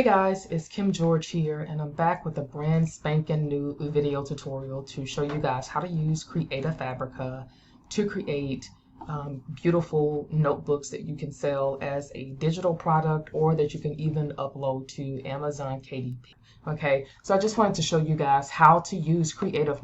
Hey guys, it's Kim George here, and I'm back with a brand spanking new video tutorial to show you guys how to use Creative Fabrica to create beautiful notebooks that you can sell as a digital product or that you can even upload to Amazon KDP. Okay, so I just wanted to show you guys how to use Creative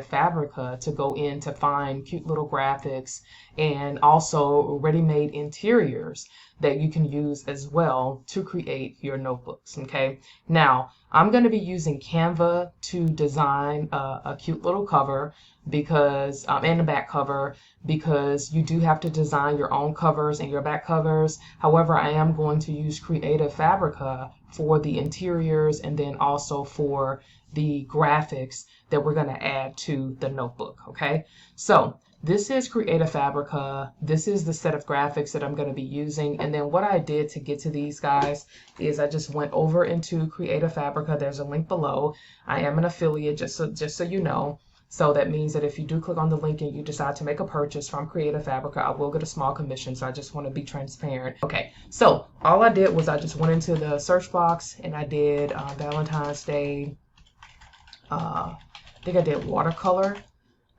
Fabrica to go in to find cute little graphics and also ready-made interiors that you can use as well to create your notebooks. Okay, now I'm going to be using Canva to design a cute little cover because and a back cover, because you do have to design your own covers and your back covers. However, I am going to use Creative Fabrica for the interiors and then also for the graphics that we're going to add to the notebook. Okay, so this is Creative Fabrica. This is the set of graphics that I'm going to be using. And then what I did to get to these guys is I just went over into Creative Fabrica. There's a link below. I am an affiliate, just so you know. So that means that if you do click on the link and you decide to make a purchase from Creative Fabrica, I will get a small commission. So I just want to be transparent. Okay, so all I did was I just went into the search box and I did Valentine's Day. I think I did watercolor.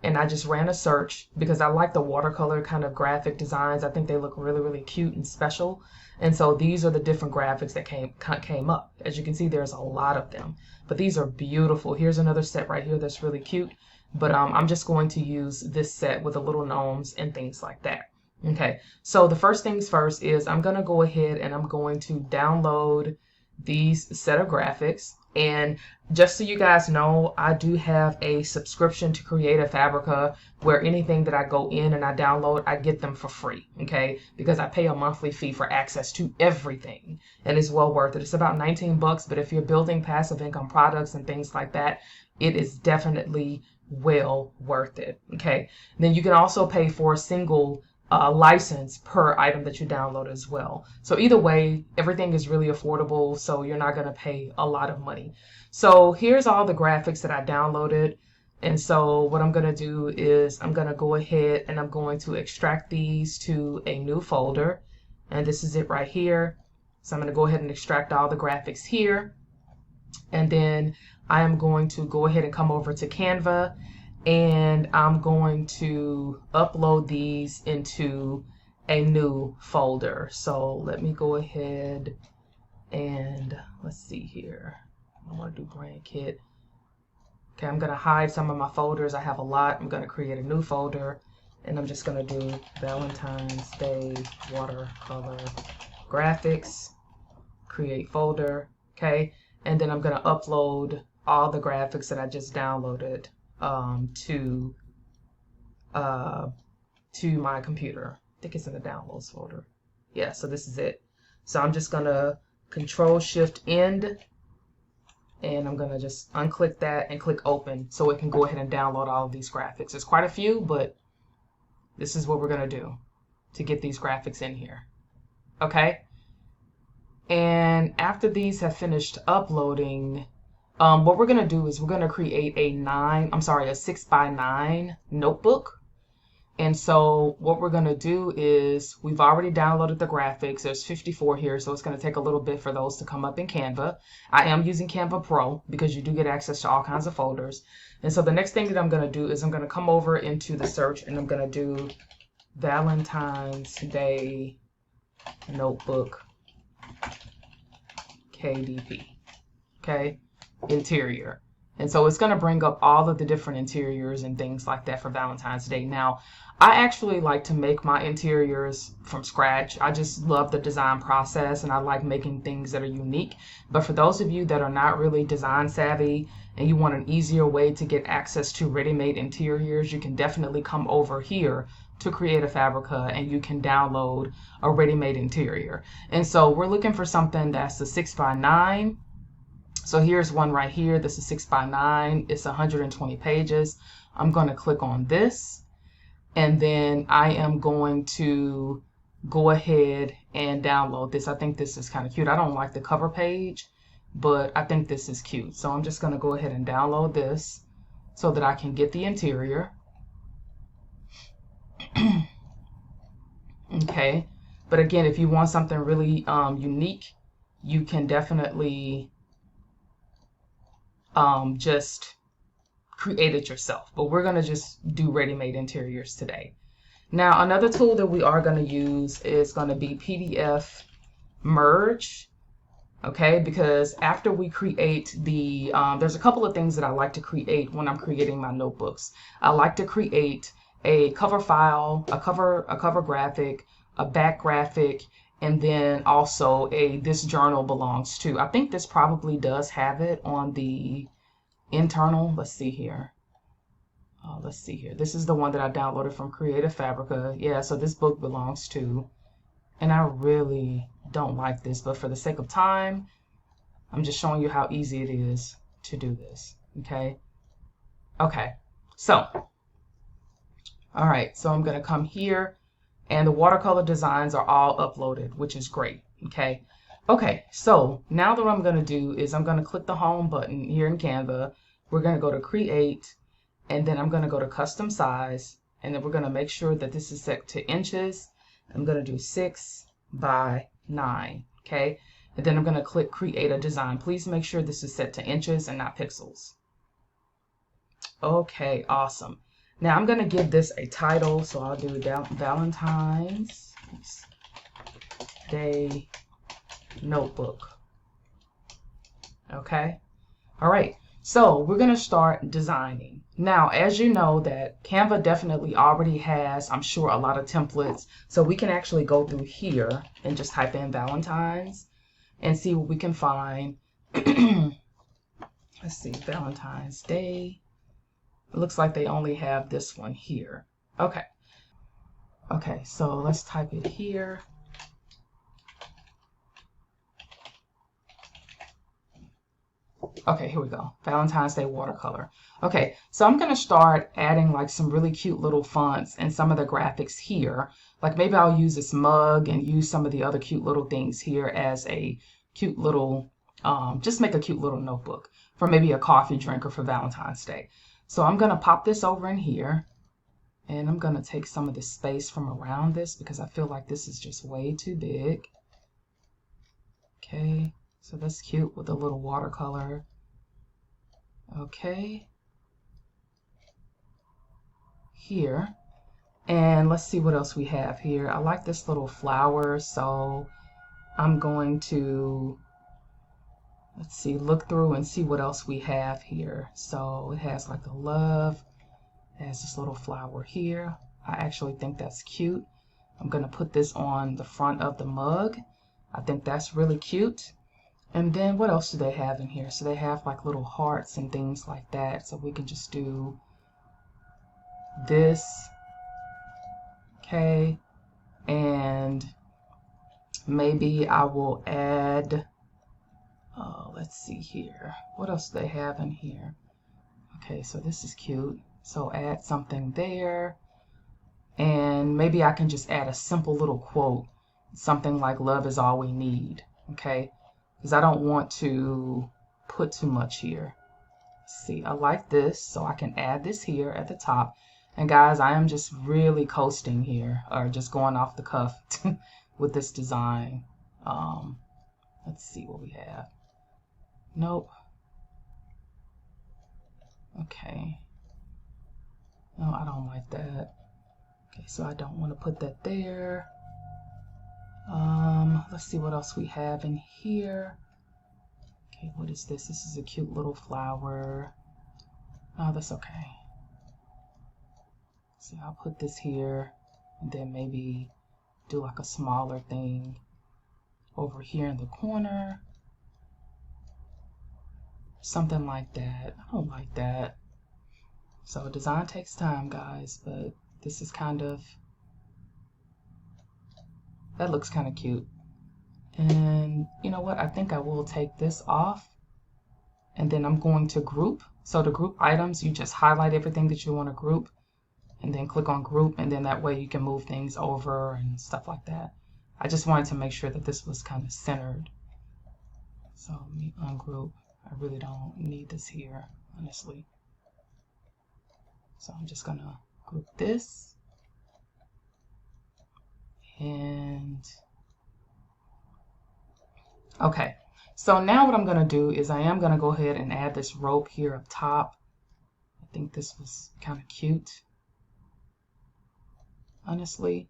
And I just ran a search because I like the watercolor kind of graphic designs. I think they look really, really cute and special. And so these are the different graphics that came up. As you can see, there's a lot of them, but these are beautiful. Here's another set right here that's really cute. But I'm just going to use this set with the little gnomes and things like that. Okay, so the first things first is I'm going to go ahead and I'm going to download these set of graphics. And just so you guys know, I do have a subscription to Creative Fabrica where anything that I go in and I download, I get them for free, okay? Because I pay a monthly fee for access to everything, and it's well worth it. It's about 19 bucks, but if you're building passive income products and things like that, it is definitely well worth it, okay? And then you can also pay for a single license per item that you download as well. So either way, everything is really affordable, so you're not going to pay a lot of money. So here's all the graphics that I downloaded. And so what I'm going to do is I'm going to go ahead and I'm going to extract these to a new folder. And this is it right here. So I'm going to go ahead and extract all the graphics here. And then I am going to go ahead and come over to Canva, and I'm going to upload these into a new folder. So let me go ahead and let's see here. I want to do brand kit. Okay, I'm going to hide some of my folders. I have a lot. I'm going to create a new folder, and I'm just going to do Valentine's Day watercolor graphics, create folder. Okay, and then I'm going to upload all the graphics that I just downloaded to my computer. I think it's in the downloads folder. Yeah, so this is it. So I'm just gonna Control Shift End, and I'm gonna just unclick that and click open so it can go ahead and download all of these graphics. There's quite a few, but this is what we're gonna do to get these graphics in here. Okay, and after these have finished uploading, what we're going to do is we're going to create a 6x9 notebook. And so what we're going to do is we've already downloaded the graphics. There's 54 here, so it's going to take a little bit for those to come up in Canva. I am using Canva Pro because you do get access to all kinds of folders. And so the next thing that I'm going to do is I'm going to come over into the search and I'm going to do Valentine's Day notebook KDP. Okay, interior. And so it's going to bring up all of the different interiors and things like that for Valentine's Day. Now, I actually like to make my interiors from scratch. I just love the design process and I like making things that are unique. But for those of you that are not really design savvy and you want an easier way to get access to ready-made interiors, you can definitely come over here to Creative Fabrica and you can download a ready-made interior. And so we're looking for something that's a 6x9. So here's one right here. This is 6x9. It's 120 pages. I'm going to click on this, and then I am going to go ahead and download this. I think this is kind of cute. I don't like the cover page, but I think this is cute. So I'm just going to go ahead and download this so that I can get the interior. Okay, but again, if you want something really unique, you can definitely just create it yourself. But we're going to just do ready-made interiors today. Now, another tool that we are going to use is going to be PDF merge. Okay, because after we create the, there's a couple of things that I like to create when I'm creating my notebooks. I like to create a cover file, a cover graphic, a back graphic, and then also a this journal belongs to. I think this probably does have it on the internal. Let's see here. Let's see here. This is the one that I downloaded from Creative Fabrica. Yeah, so this book belongs to, and I really don't like this, but for the sake of time, I'm just showing you how easy it is to do this. Okay. Okay. So, all right. So I'm going to come here, and the watercolor designs are all uploaded, which is great. Okay. Okay. So now what I'm going to do is I'm going to click the home button here in Canva. We're going to go to create, and then I'm going to go to custom size, and then we're going to make sure that this is set to inches. I'm going to do 6 by 9. Okay. And then I'm going to click create a design. Please make sure this is set to inches and not pixels. Okay, awesome. Now I'm going to give this a title. So I'll do Valentine's Day Notebook. Okay. All right. So we're going to start designing. Now, as you know that Canva definitely already has, I'm sure, a lot of templates. So we can actually go through here and just type in Valentine's and see what we can find. Let's see, Valentine's Day. It looks like they only have this one here. Okay. Okay, so let's type it here. Okay, here we go. Valentine's Day watercolor. Okay, so I'm going to start adding like some really cute little fonts and some of the graphics here. Like maybe I'll use this mug and use some of the other cute little things here as a cute little, just make a cute little notebook for maybe a coffee drink or for Valentine's Day. So I'm going to pop this over in here, and I'm going to take some of the space from around this because I feel like this is just way too big. Okay, so that's cute with a little watercolor. Okay, here, and let's see what else we have here. I like this little flower, so I'm going to, let's see, look through and see what else we have here. So it has like a love, it has this little flower here. I actually think that's cute. I'm going to put this on the front of the mug. I think that's really cute. And then what else do they have in here? So they have like little hearts and things like that. So we can just do this. Okay. And maybe I will add, let's see here. What else do they have in here? Okay, so this is cute. So add something there. And maybe I can just add a simple little quote. Something like love is all we need. Okay. Because I don't want to put too much here. See, I like this, so I can add this here at the top. And guys, I am just really coasting here, or just going off the cuff with this design. Let's see what we have. Nope. Okay. No, I don't like that. Okay, so I don't want to put that there. Let's see what else we have in here. Okay, what is this? This is a cute little flower. Oh, that's okay. So I'll put this here, and then maybe do like a smaller thing over here in the corner. Something like that. I don't like that. So design takes time, guys, but this is kind of, that looks kind of cute. And you know what? I think I will take this off, and then I'm going to group. So to group items, you just highlight everything that you want to group, and then click on group, and then that way you can move things over and stuff like that. I just wanted to make sure that this was kind of centered. So let me ungroup. I really don't need this here, honestly. So I'm just gonna group this, and Okay, so now what I'm going to do is I am going to go ahead and add this rope here up top. I think this was kind of cute, honestly.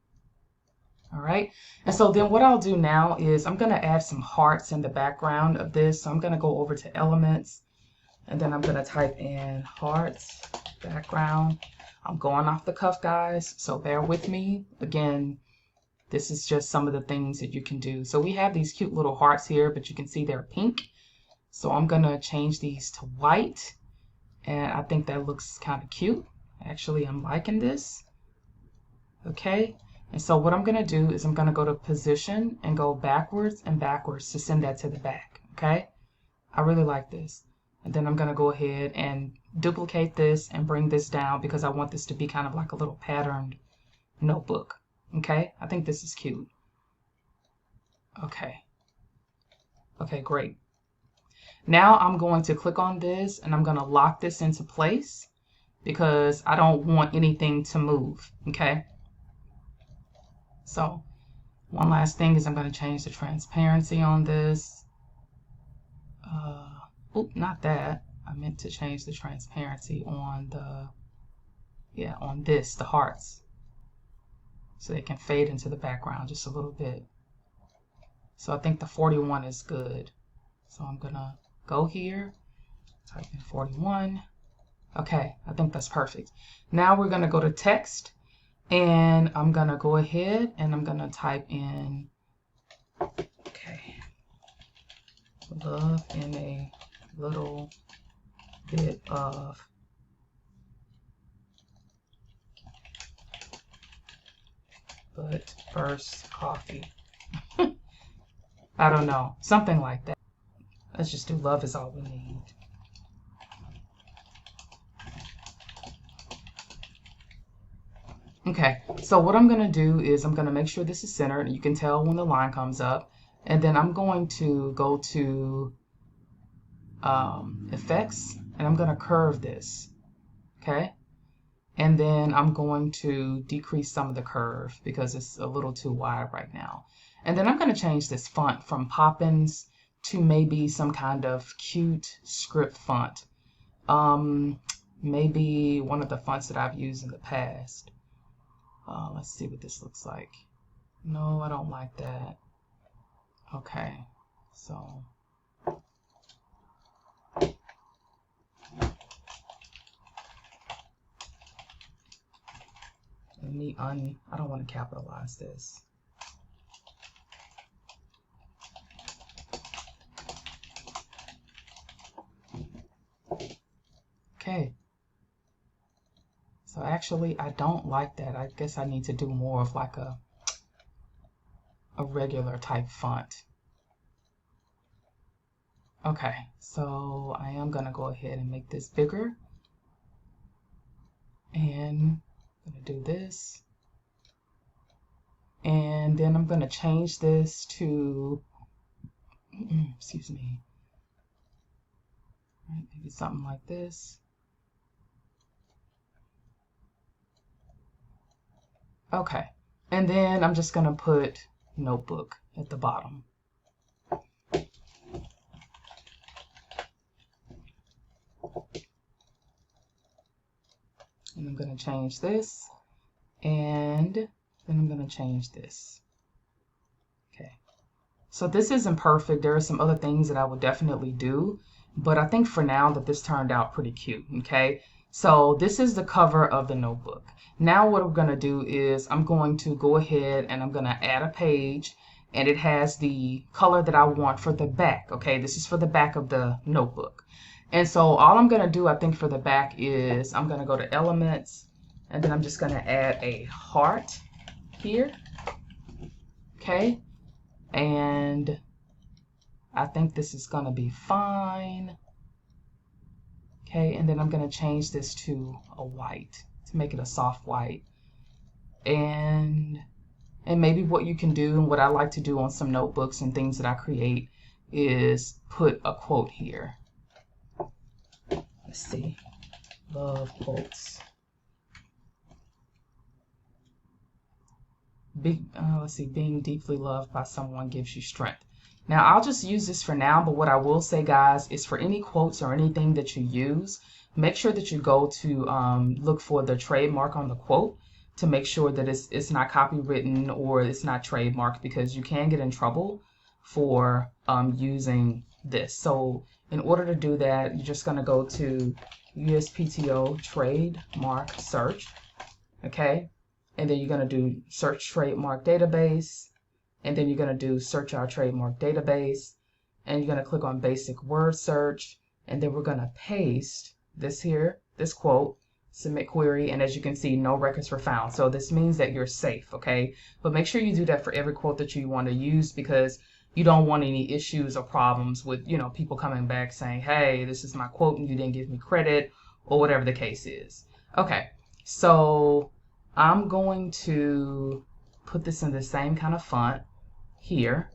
All right, and so then what I'll do now is I'm going to add some hearts in the background of this. So I'm going to go over to elements, and then I'm going to type in hearts background. I'm going off the cuff, guys, so bear with me. Again, this is just some of the things that you can do. So we have these cute little hearts here, but you can see they're pink. So I'm going to change these to white, and I think that looks kind of cute. Actually, I'm liking this. Okay, and so what I'm going to do is I'm going to go to position and go backwards and backwards to send that to the back. Okay, I really like this. And then I'm going to go ahead and duplicate this and bring this down because I want this to be kind of like a little patterned notebook. Okay, I think this is cute. Okay, great. Now I'm going to click on this and I'm going to lock this into place because I don't want anything to move. Okay, so one last thing is I'm going to change the transparency on this. Oop, not that. I meant to change the transparency on the, yeah, on this, the hearts, so they can fade into the background just a little bit. So I think the 41 is good. So I'm gonna go here, type in 41. Okay, I think that's perfect. Now we're gonna go to text, and I'm gonna go ahead and I'm gonna type in, okay, love in a little bit of but first coffee. I don't know, something like that. Let's just do love is all we need. Okay, so what I'm going to do is I'm going to make sure this is centered. You can tell when the line comes up. And then I'm going to go to effects, and I'm going to curve this. Okay, and then I'm going to decrease some of the curve because it's a little too wide right now. And then I'm going to change this font from Poppins to maybe some kind of cute script font. Maybe one of the fonts that I've used in the past. Let's see what this looks like. No, I don't like that. Okay, so let me I don't want to capitalize this. Okay. So actually, I don't like that. I guess I need to do more of like a regular type font. Okay, so I am gonna go ahead and make this bigger. And I'm gonna do this. And then I'm gonna change this to, excuse me, right, maybe something like this. Okay, and then I'm just gonna put notebook at the bottom. And I'm gonna change this, and then I'm gonna change this. Okay, so this isn't perfect. There are some other things that I would definitely do, but I think for now that this turned out pretty cute. Okay, so this is the cover of the notebook. Now what we're going to do is I'm going to go ahead and I'm going to add a page, and it has the color that I want for the back. Okay, this is for the back of the notebook. And so all I'm going to do, I think, for the back is I'm going to go to elements, and then I'm just going to add a heart here. Okay, and I think this is going to be fine. Okay, and then I'm going to change this to a white to make it a soft white. And maybe what you can do, and what I like to do on some notebooks and things that I create, is put a quote here. Let's see, love quotes. Let's see, being deeply loved by someone gives you strength. Now I'll just use this for now, but what I will say, guys, is for any quotes or anything that you use, make sure that you go to look for the trademark on the quote to make sure that it's not copywritten or it's not trademarked, because you can get in trouble for using this. So in order to do that, you're just going to go to USPTO trademark search, okay? And then you're going to do search trademark database, and then you're going to do search our trademark database, and you're going to click on basic word search, and then we're going to paste this here, this quote, submit query, and as you can see, no records were found. So this means that you're safe, okay? But make sure you do that for every quote that you want to use, because you don't want any issues or problems with, you know, people coming back saying, hey, this is my quote and you didn't give me credit, or whatever the case is. Okay, so I'm going to put this in the same kind of font here.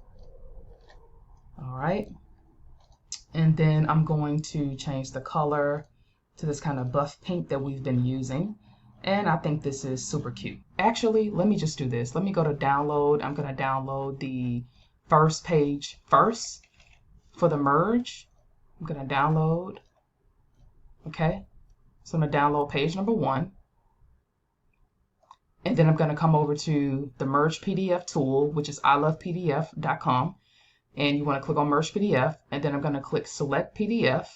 All right, and then I'm going to change the color to this kind of buff pink that we've been using, and I think this is super cute. Actually, let me just do this. Let me go to download. I'm going to download the first page first for the merge. I'm going to download. Okay, so I'm going to download page number 1. And then I'm going to come over to the Merge PDF tool, which is ilovepdf.com. And you want to click on Merge PDF. And then I'm going to click Select PDF.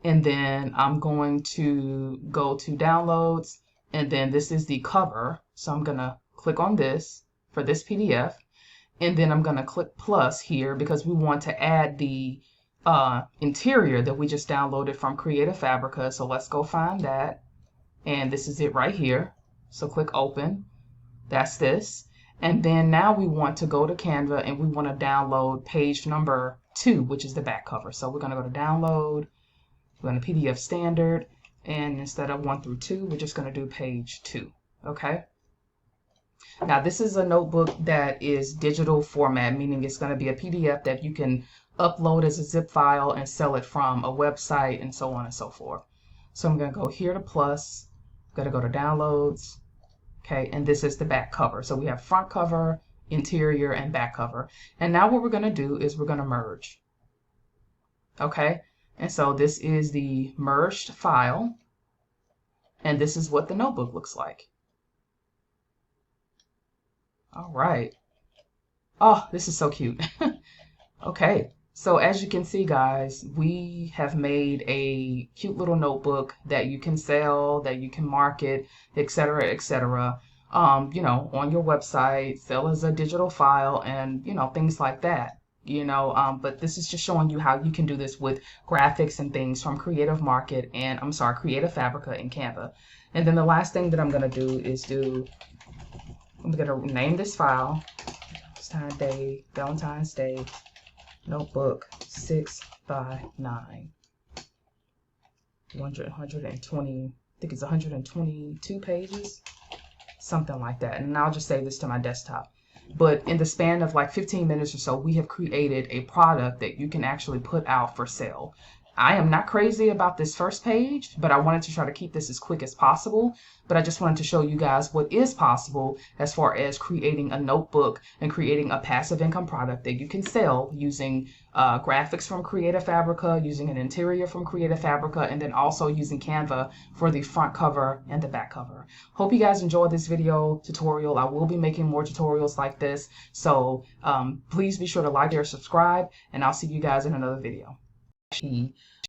And then I'm going to go to Downloads. And then this is the cover. So I'm going to click on this for this PDF. And then I'm going to click plus here because we want to add the interior that we just downloaded from Creative Fabrica. So let's go find that. And this is it right here. So click open. That's this. And then now we want to go to Canva and we want to download page number 2, which is the back cover. So we're going to go to download. We're going to PDF standard. And instead of 1 through 2, we're just going to do page 2. Okay. Now this is a notebook that is digital format, meaning it's going to be a PDF that you can upload as a zip file and sell it from a website and so on and so forth. So I'm going to go here to plus. Got to go to downloads. Okay, and this is the back cover. So we have front cover, interior, and back cover. And now what we're going to do is we're going to merge. Okay, and so this is the merged file, and this is what the notebook looks like. All right. Oh, this is so cute. Okay. So as you can see, guys, we have made a cute little notebook that you can sell, that you can market, etc., etc. You know, on your website, sell as a digital file, and you know, things like that. You know, but this is just showing you how you can do this with graphics and things from Creative Fabrica and Canva. And then the last thing that I'm gonna do is I'm gonna name this file Valentine's Day notebook 6 by 9, 120, I think it's 122 pages, something like that. And I'll just save this to my desktop. But in the span of like 15 minutes or so, we have created a product that you can actually put out for sale. I am not crazy about this first page, but I wanted to try to keep this as quick as possible. But I just wanted to show you guys what is possible as far as creating a notebook and creating a passive income product that you can sell using graphics from Creative Fabrica, using an interior from Creative Fabrica, and then also using Canva for the front cover and the back cover. Hope you guys enjoyed this video tutorial. I will be making more tutorials like this. So please be sure to like, share, subscribe, and I'll see you guys in another video.